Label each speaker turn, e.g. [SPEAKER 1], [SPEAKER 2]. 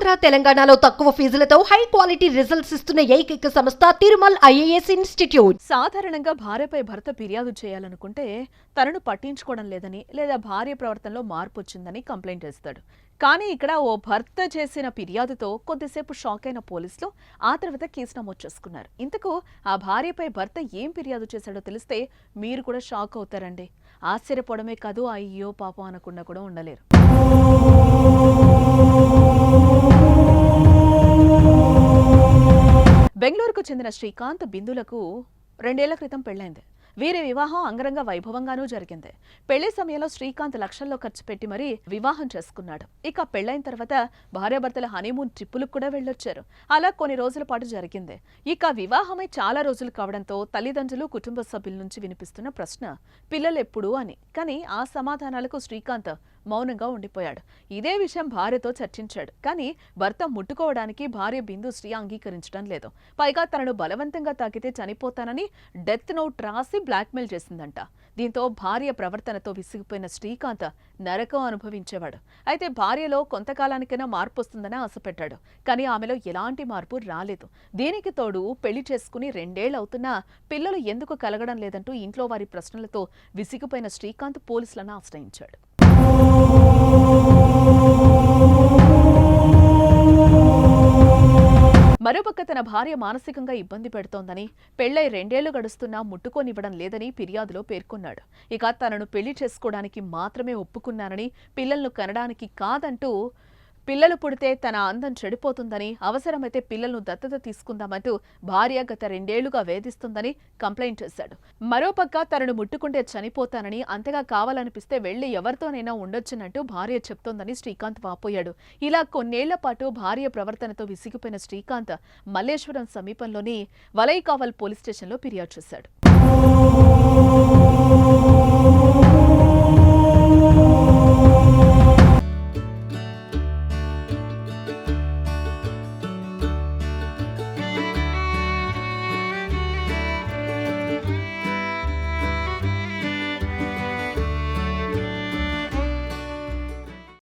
[SPEAKER 1] ఆంధ్ర తెలంగాణలో తక్కువ ఫీజులతో high quality results ఇస్తున్న ఏకైక సంస్థ తిరుమల్ ఐఏఎస్ ఇన్స్టిట్యూట్.
[SPEAKER 2] సాధారణంగా భార్యపై భర్త ఫిర్యాదు చేయాలనుకుంటే తనను పట్టించుకోవడం లేదని లేదా భార్య ప్రవర్తనలో మార్పు వచ్చిందని కంప్లైంట్ చేస్తాడు. కానీ ఇక్కడ ఓ భర్త చేసిన ఫిర్యాదుతో కొద్దిసేపు షాక్ అయిన పోలీసులు ఆ తర్వాత కేసు నమోదు చేసుకున్నారు. ఇంతకు ఆ భార్యపై భర్త ఏం ఫిర్యాదు చేశాడో తెలిస్తే మీరు కూడా షాక్ అవుతారండి. ఆశ్చర్యపోవడమే కాదు, అయ్యో పాపం అనకుండా కూడా ఉండలేరు. బెంగళూరుకు చెందిన శ్రీకాంత్ బిందులకు 2 ఏళ్ల క్రితం పెళ్లైంది. వీరి వివాహం అంగరంగ వైభవంగానూ జరిగింది. పెళ్లి సమయంలో శ్రీకాంత్ లక్షల్లో ఖర్చు పెట్టి మరీ వివాహం చేసుకున్నాడు. ఇక పెళ్లైన తర్వాత భార్యాభర్తల హనీమూన్ ట్రిప్పులకు కూడా వెళ్ళొచ్చారు. అలా కొన్ని రోజుల పాటు జరిగింది. ఇక వివాహమై చాలా రోజులు కావడంతో తల్లిదండ్రులు, కుటుంబ సభ్యుల నుంచి వినిపిస్తున్న ప్రశ్న పిల్లలెప్పుడు అని. కానీ ఆ సమాధానాలకు శ్రీకాంత్ మౌనంగా ఉండిపోయాడు. ఇదే విషయం భార్యతో చర్చించాడు. కానీ భర్త ముట్టుకోవడానికి భార్య బిందుశ్రీ అంగీకరించడం లేదు. పైగా తనను బలవంతంగా తాకితే చనిపోతానని డెత్ నోట్ రాసి బ్లాక్మెయిల్ చేసిందంట. దీంతో భార్య ప్రవర్తనతో విసిగిపోయిన శ్రీకాంత్ నరకం అనుభవించేవాడు. అయితే భార్యలో కొంతకాలానికైనా మార్పు వస్తుందని ఆశపెట్టాడు. కానీ ఆమెలో ఎలాంటి మార్పు రాలేదు. దీనికి తోడు పెళ్లి చేసుకుని 2 ఏళ్లు అవుతున్నా పిల్లలు ఎందుకు కలగడం లేదంటూ ఇంట్లో వారి ప్రశ్నలతో విసిగిపోయిన శ్రీకాంత్ పోలీసులను ఆశ్రయించాడు. మరోపక్క తన భార్య మానసికంగా ఇబ్బంది పెడుతోందని, పెళ్లై 2 ఏళ్లు గడుస్తున్నా ముట్టుకోనివ్వడం లేదని ఫిర్యాదులో పేర్కొన్నాడు. ఇక తనను పెళ్లి చేసుకోవడానికి మాత్రమే ఒప్పుకున్నానని, పిల్లలను కనడానికి కాదంటూ, పిల్లలు పుడితే తన అందం చెడిపోతుందని, అవసరమైతే పిల్లలను దత్తత తీసుకుందామంటూ భార్య గత 2 ఏళ్లుగా వేధిస్తుందని కంప్లైంట్ చేశాడు. మరోపక్క తనను ముట్టుకుంటే చనిపోతానని, అంతగా కావాలనిపిస్తే వెళ్లి ఎవరితోనైనా ఉండొచ్చునంటూ భార్య చెప్తోందని శ్రీకాంత్ వాపోయాడు. ఇలా కొన్నేళ్ల పాటు భార్య ప్రవర్తనతో విసిగిపోయిన శ్రీకాంత్ మల్లేశ్వరం సమీపంలోని వలైకావల్ పోలీస్ స్టేషన్లో ఫిర్యాదు చేశాడు.